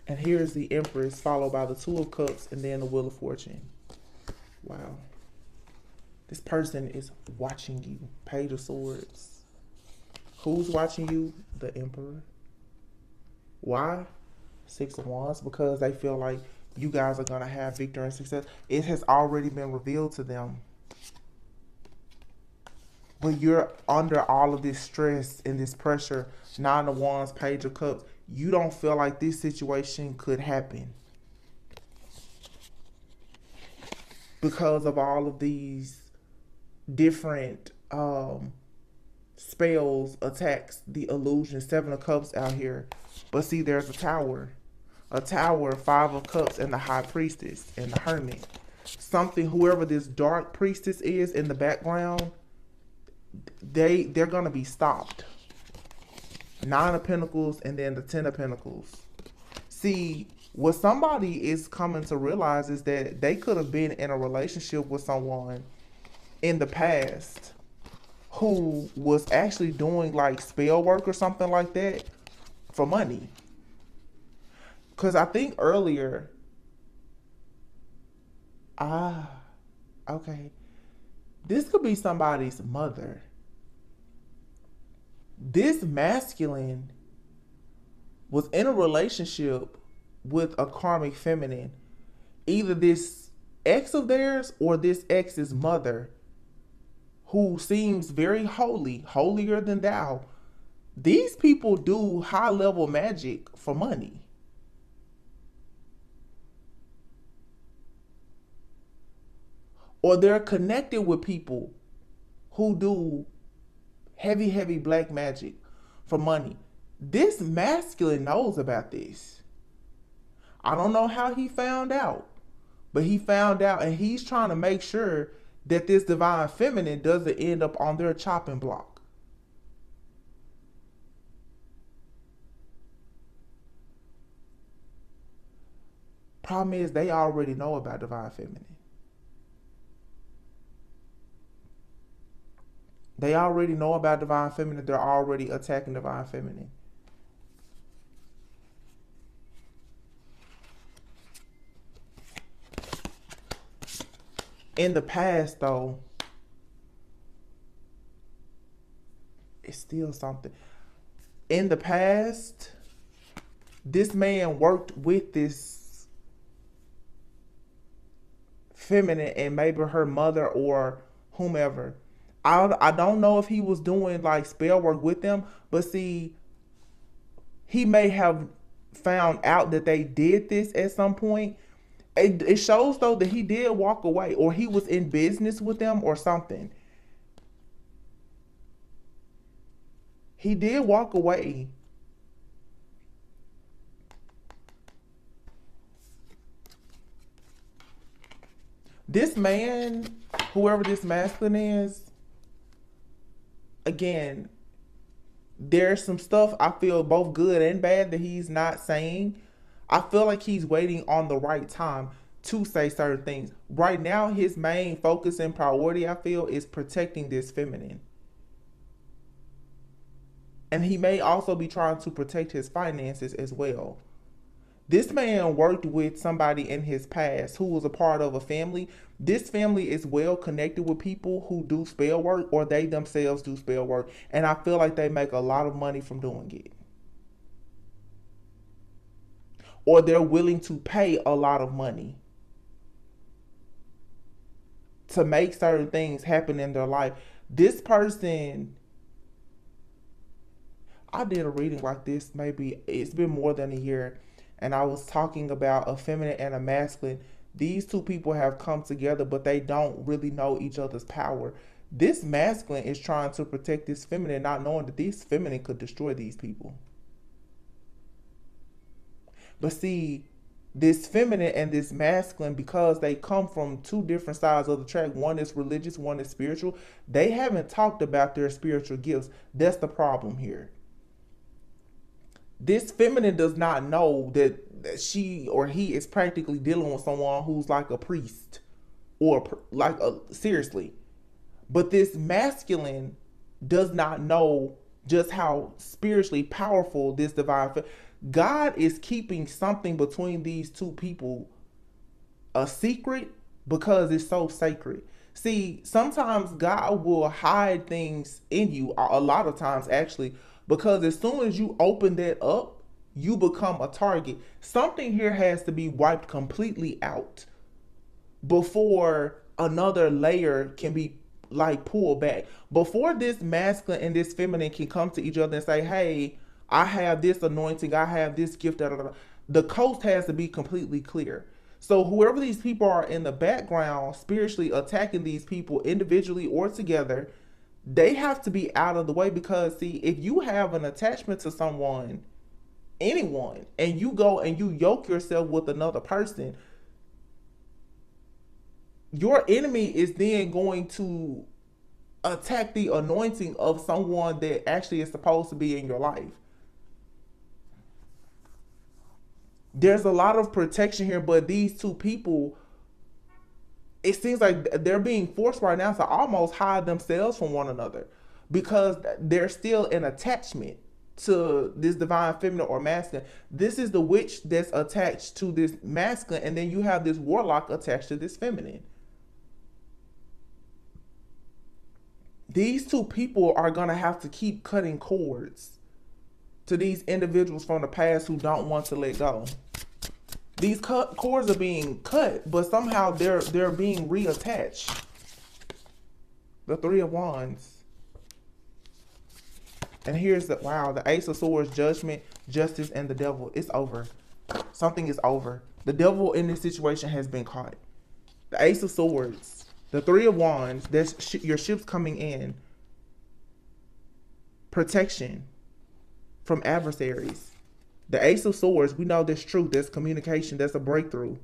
A: And here's the Empress, followed by the Two of Cups, and then the Wheel of Fortune. Wow. This person is watching you. Page of Swords. Who's watching you? The Emperor. Why? Six of Wands. Because they feel like you guys are going to have victory and success. It has already been revealed to them. But you're under all of this stress and this pressure. Nine of Wands, Page of Cups. You don't feel like this situation could happen. Because of all of these different spells, attacks, the illusion. Seven of Cups out here. But see, there's a Tower. A Tower, Five of Cups, and the High Priestess and the Hermit. Something, whoever this dark priestess is in the background, they're going to be stopped. Nine of Pentacles and then the Ten of Pentacles. See, what somebody is coming to realize is that they could have been in a relationship with someone in the past who was actually doing like spell work or something like that for money. Because I think earlier, okay, this could be somebody's mother. This masculine was in a relationship with a karmic feminine. Either this ex of theirs or this ex's mother, who seems very holy, holier than thou. These people do high-level magic for money. Or they're connected with people who do heavy black magic for money. This masculine knows about this. I don't know how he found out, but he found out, and he's trying to make sure that this divine feminine doesn't end up on their chopping block. Problem is, they already know about divine feminine. They already know about divine feminine. They're already attacking divine feminine. In the past, though, it's still something. In the past, this man worked with this feminine and maybe her mother or whomever. I don't know if he was doing like spell work with them, but see, he may have found out that they did this at some point. It shows though that he did walk away, or he was in business with them or something. He did walk away. This man, whoever this masculine is, again, there's some stuff I feel both good and bad that he's not saying. I feel like he's waiting on the right time to say certain things. Right now, his main focus and priority, I feel, is protecting this feminine. And he may also be trying to protect his finances as well. This man worked with somebody in his past who was a part of a family. This family is well connected with people who do spell work, or they themselves do spell work. And I feel like they make a lot of money from doing it. Or they're willing to pay a lot of money to make certain things happen in their life. This person, I did a reading like this, maybe it's been more than a year, and I was talking about a feminine and a masculine. These two people have come together, but they don't really know each other's power. This masculine is trying to protect this feminine, not knowing that this feminine could destroy these people. But see, this feminine and this masculine, because they come from two different sides of the track, one is religious, one is spiritual, they haven't talked about their spiritual gifts. That's the problem here. This feminine does not know that she or he is practically dealing with someone who's like a priest or like seriously. But this masculine does not know just how spiritually powerful this divine God is keeping something between these two people a secret because it's so sacred. See, sometimes God will hide things in you, a lot of times actually, because as soon as you open that up, you become a target. Something here has to be wiped completely out before another layer can be like pulled back. Before this masculine and this feminine can come to each other and say, hey, I have this anointing, I have this gift, the coast has to be completely clear. So whoever these people are in the background spiritually attacking these people individually or together, they have to be out of the way, because see, if you have an attachment to someone, anyone, and you go and you yoke yourself with another person, your enemy is then going to attack the anointing of someone that actually is supposed to be in your life. There's a lot of protection here, but these two people, it seems like they're being forced right now to almost hide themselves from one another because they're still in attachment to this divine feminine or masculine. This is the witch that's attached to this masculine, and then you have this warlock attached to this feminine. These two people are going to have to keep cutting cords to these individuals from the past who don't want to let go. These cords are being cut, but somehow they're being reattached. The Three of Wands. And here's the, wow, the Ace of Swords, Judgment, Justice, and the Devil. It's over. Something is over. The devil in this situation has been caught. The Ace of Swords, the Three of Wands, that's your ships coming in. Protection from adversaries. The Ace of Swords, we know there's truth, there's communication, there's a breakthrough.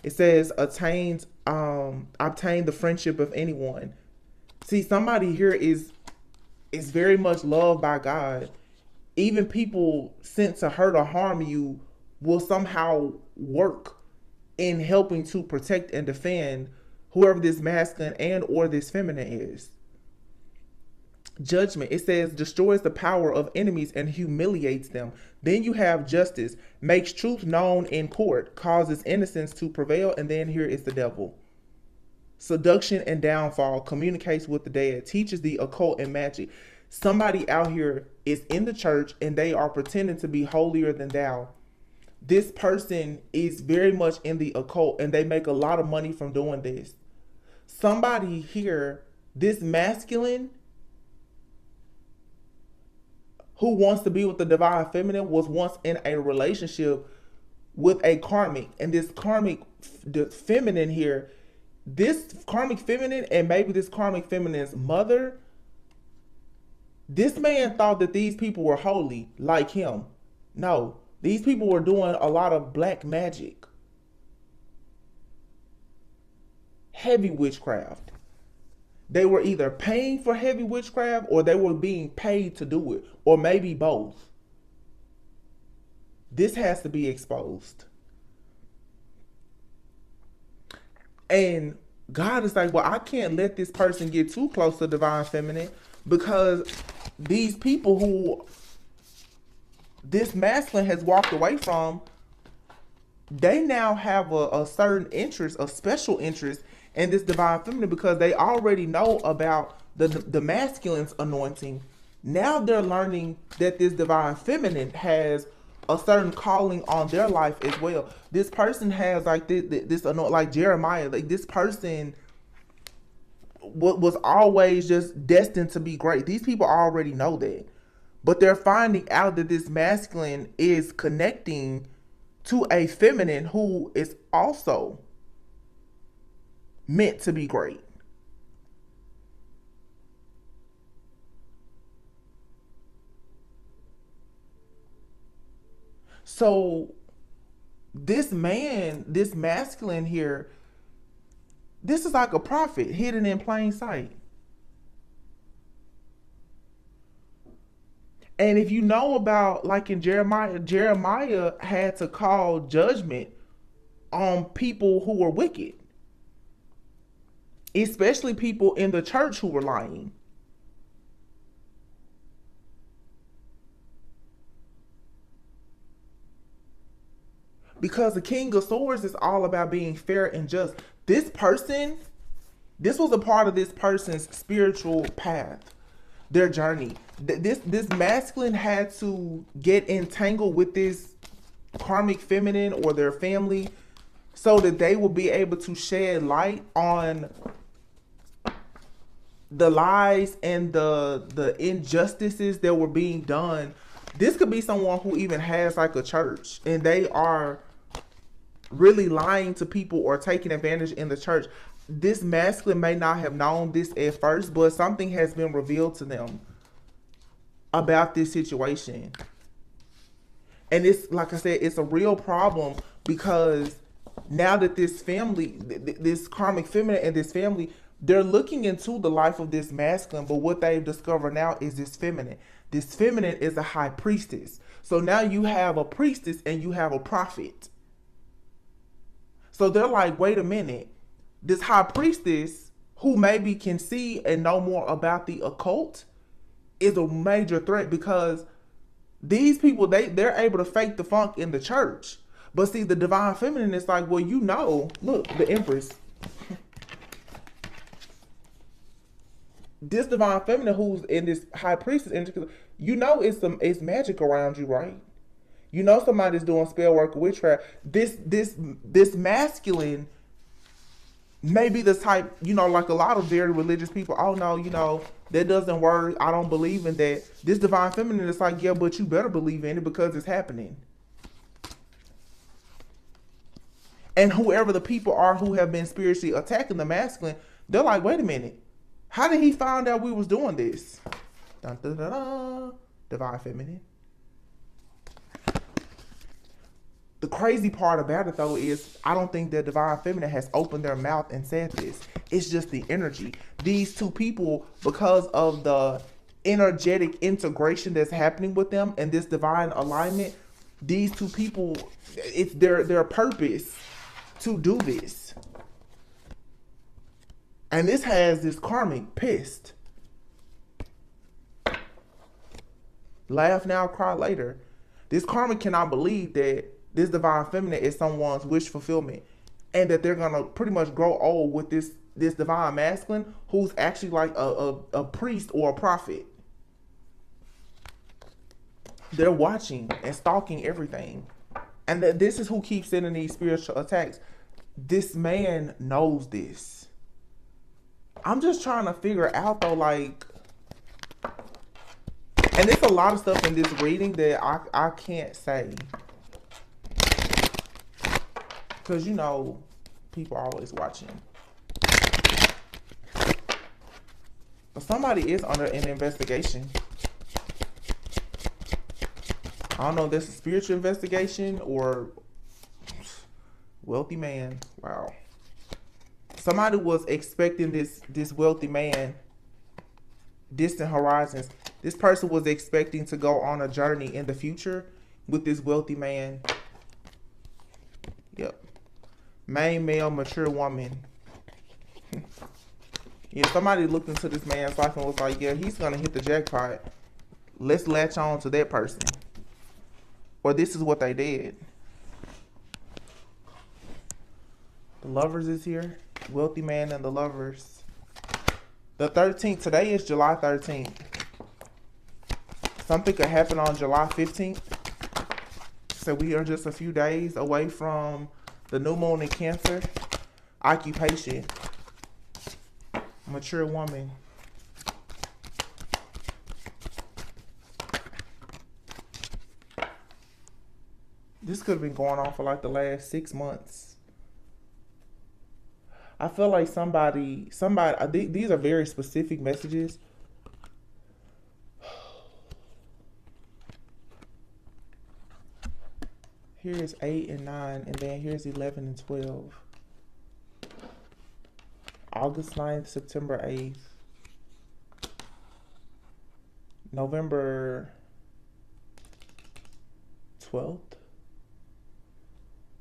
A: It says, obtain the friendship of anyone. See, somebody here is very much loved by God. Even people sent to hurt or harm you will somehow work in helping to protect and defend whoever this masculine and or this feminine is. Judgment, it says, destroys the power of enemies and humiliates them. Then you have Justice, makes truth known in court, causes innocence to prevail. And then here is the Devil. Seduction and downfall, communicates with the dead, teaches the occult and magic. Somebody out here is in the church and they are pretending to be holier than thou. This person is very much in the occult and they make a lot of money from doing this. Somebody here, this masculine who wants to be with the divine feminine, was once in a relationship with a karmic. And this karmic feminine here, this karmic feminine and maybe this karmic feminine's mother, this man thought that these people were holy like him. No, these people were doing a lot of black magic. Heavy witchcraft. They were either paying for heavy witchcraft or they were being paid to do it, or maybe both. This has to be exposed. And God is like, well, I can't let this person get too close to divine feminine, because these people who this masculine has walked away from, they now have a certain interest, a special interest in this divine feminine, because they already know about the masculine's anointing. Now they're learning that this divine feminine has a certain calling on their life as well. This person has like this like Jeremiah, like this person was always just destined to be great. These people already know that. But they're finding out that this masculine is connecting to a feminine who is also meant to be great. So this man, this masculine here, this is like a prophet hidden in plain sight. And if you know about, like in Jeremiah, Jeremiah had to call judgment on people who were wicked, especially people in the church who were lying. Because the King of Swords is all about being fair and just. This person, this was a part of this person's spiritual path, their journey. This masculine had to get entangled with this karmic feminine or their family so that they will be able to shed light on the lies and the injustices that were being done. This could be someone who even has like a church and they are really lying to people or taking advantage in the church. This masculine may not have known this at first, but something has been revealed to them about this situation. And it's, like I said, it's a real problem because now that this family, this karmic feminine and this family, they're looking into the life of this masculine, but what they've discovered now is this feminine. This feminine is a high priestess. So now you have a priestess and you have a prophet. So they're like, wait a minute. This high priestess, who maybe can see and know more about the occult, is a major threat because these people, they're able to fake the funk in the church. But see, the divine feminine is like, well, you know, look, the Empress. This divine feminine who's in this high priestess, you know it's magic around you, right? You know somebody's doing spell work or witchcraft. This masculine may be the type, you know, like a lot of very religious people. Oh no, you know, that doesn't work. I don't believe in that. This divine feminine is like, yeah, but you better believe in it because it's happening. And whoever the people are who have been spiritually attacking the masculine, they're like, wait a minute. How did he find out we was doing this? Dun, dun, dun, dun. Divine feminine. The crazy part about it though is I don't think that divine feminine has opened their mouth and said this. It's just the energy. These two people, because of the energetic integration that's happening with them and this divine alignment, these two people, it's their purpose to do this. And this has this karmic pissed. Laugh now, cry later. This karmic cannot believe that this divine feminine is someone's wish fulfillment and that they're gonna pretty much grow old with this divine masculine who's actually like a priest or a prophet. They're watching and stalking everything. And that this is who keeps sending these spiritual attacks. This man knows this. I'm just trying to figure out though, like, and there's a lot of stuff in this reading that I can't say. Because, you know, people are always watching. But somebody is under an investigation. I don't know if this is a spiritual investigation or wealthy man. Wow. Somebody was expecting this wealthy man, distant horizons. This person was expecting to go on a journey in the future with this wealthy man. Yep. Main male, mature woman. Yeah, somebody looked into this man's life and was like, yeah, he's going to hit the jackpot. Let's latch on to that person. Or this is what they did. The Lovers is here. Wealthy man and the Lovers. The 13th. Today is July 13th. Something could happen on July 15th. So we are just a few days away from the new moon in Cancer. Occupation. Mature woman. This could have been going on for like the last 6 months. I feel like somebody, these are very specific messages. Here's 8 and 9, and then here's 11 and 12. August 9th, September 8th. November 12th.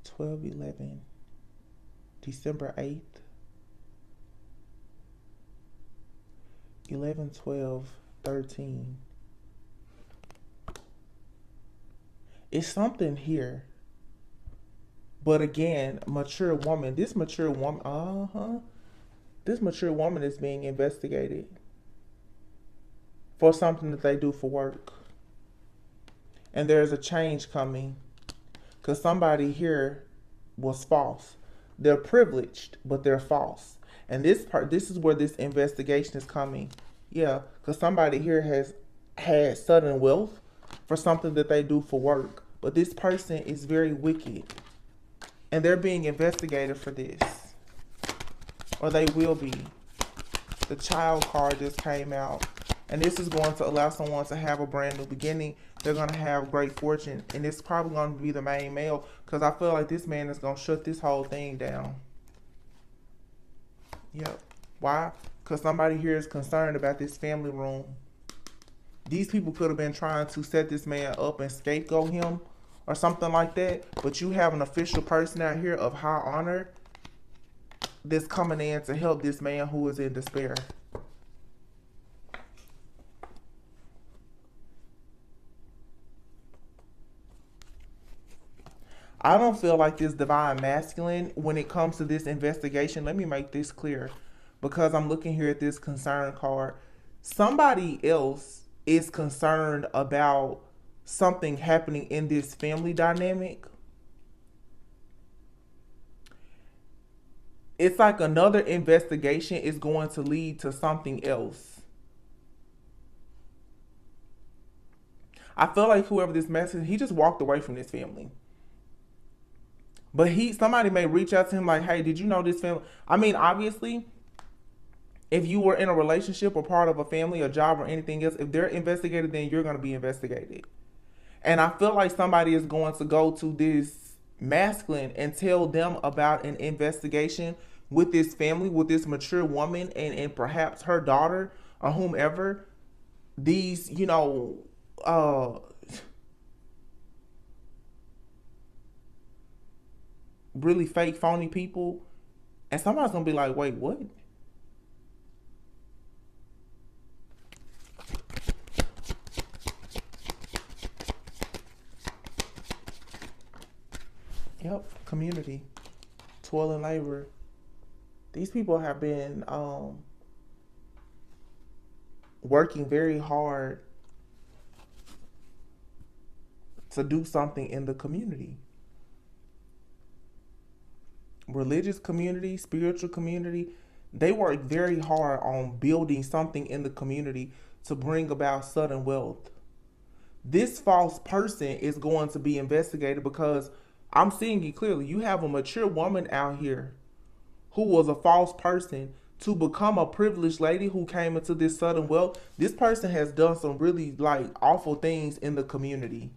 A: 12, 11. December 8th. 11, 12, 13. It's something here. But again, mature woman. This mature woman, This mature woman is being investigated for something that they do for work. And there's a change coming. Because somebody here was false. They're privileged, but they're false. And this is where this investigation is coming. Yeah, because somebody here has had sudden wealth for something that they do for work. But this person is very wicked. And they're being investigated for this. Or they will be. The Child card just came out. And this is going to allow someone to have a brand new beginning. They're going to have great fortune. And it's probably going to be the main male. Because I feel like this man is going to shut this whole thing down. Yep. Why? Because somebody here is concerned about this family room. These people could have been trying to set this man up and scapegoat him. Or something like that. But you have an official person out here of high honor that's coming in to help this man who is in despair. I don't feel like this divine masculine when it comes to this investigation. Let me make this clear. Because I'm looking here at this concern card. Somebody else is concerned about something happening in this family dynamic. It's like another investigation is going to lead to something else. I feel like whoever this message, he just walked away from this family. But somebody may reach out to him like, hey, did you know this family? I mean, obviously, if you were in a relationship or part of a family, a job, or anything else, if they're investigated, then you're going to be investigated. And I feel like somebody is going to go to this masculine and tell them about an investigation with this family, with this mature woman, and perhaps her daughter or whomever. These, really fake, phony people. And somebody's going to be like, wait, what? Yep, community, toil and labor. These people have been working very hard to do something in the community. Religious community, spiritual community. They work very hard on building something in the community to bring about sudden wealth. This false person is going to be investigated because I'm seeing it clearly. You have a mature woman out here who was a false person to become a privileged lady who came into this sudden wealth. This person has done some really awful things in the community.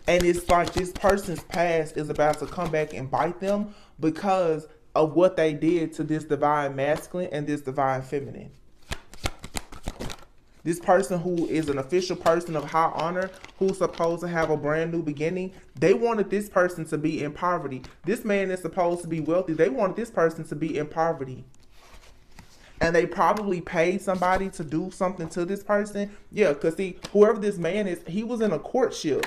A: And it's like this person's past is about to come back and bite them because of what they did to this divine masculine and this divine feminine. This person who is an official person of high honor, who's supposed to have a brand new beginning, they wanted this person to be in poverty. This man is supposed to be wealthy. They wanted this person to be in poverty. And they probably paid somebody to do something to this person. Yeah, because see, whoever this man is, he was in a courtship.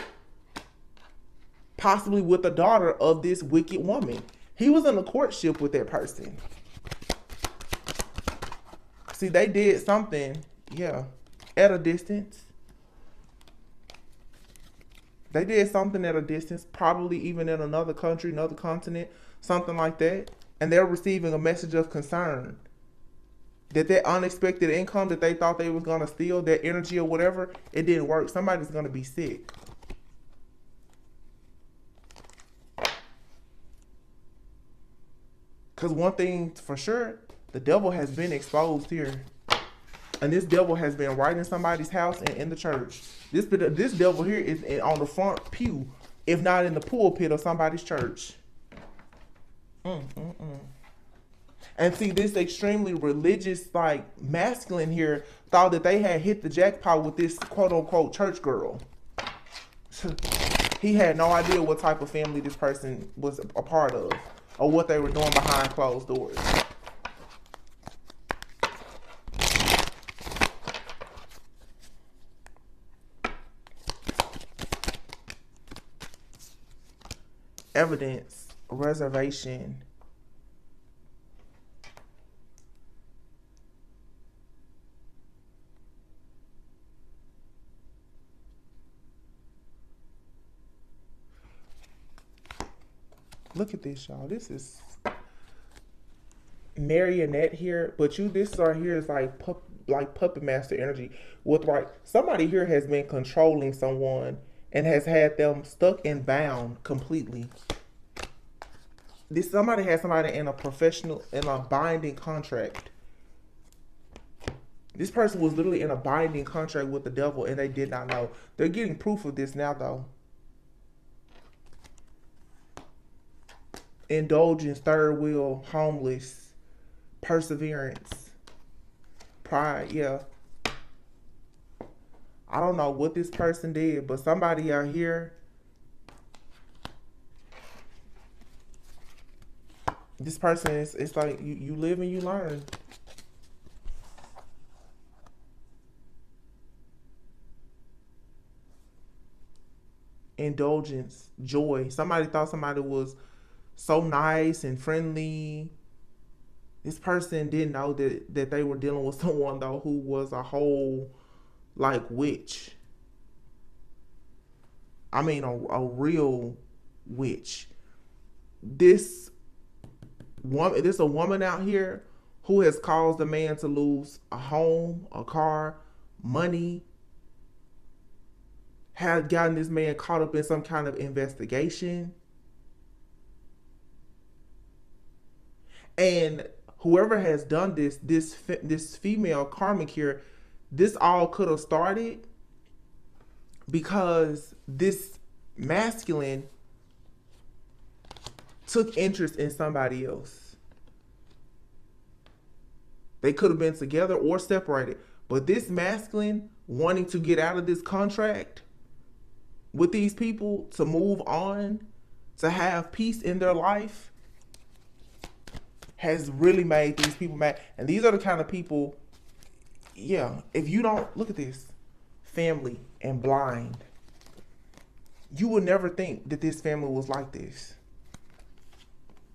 A: Possibly with the daughter of this wicked woman. He was in a courtship with that person. See, they did something, yeah, at a distance. They did something at a distance, probably even in another country, another continent, something like that. and they're receiving a message of concern that that unexpected income that they thought they was gonna steal, that energy or whatever, it didn't work. Somebody's gonna be sick. Because one thing for sure, the devil has been exposed here. And this devil has been right in somebody's house and in the church. This devil here is on the front pew, if not in the pulpit of somebody's church. And see, this extremely religious, like, masculine here thought that they had hit the jackpot with this quote-unquote church girl. He had no idea what type of family this person was a part of or what they were doing behind closed doors. Evidence, reservation. Look at this, y'all. This is marionette here, but this right here is like puppet master energy. With like somebody here has been controlling someone and has had them stuck and bound completely. Somebody had somebody in a binding contract. This person was literally in a binding contract with the devil and they did not know. They're getting proof of this now though. Indulgence, third wheel, homeless, perseverance, pride, yeah. I don't know what this person did, but somebody out here, this person is, it's like you live and you learn. Indulgence, joy. Somebody thought somebody was so nice and friendly. This person didn't know that they were dealing with someone though who was a whole like witch. I mean a real witch. This a woman out here who has caused a man to lose a home, a car, money, had gotten this man caught up in some kind of investigation. And whoever has done this female karmic here, this all could have started because this masculine took interest in somebody else. They could have been together or separated, but this masculine wanting to get out of this contract with these people, to move on, to have peace in their life, has really made these people mad. And these are the kind of people, yeah, if you don't, look at this, family and blind. You would never think that this family was like this.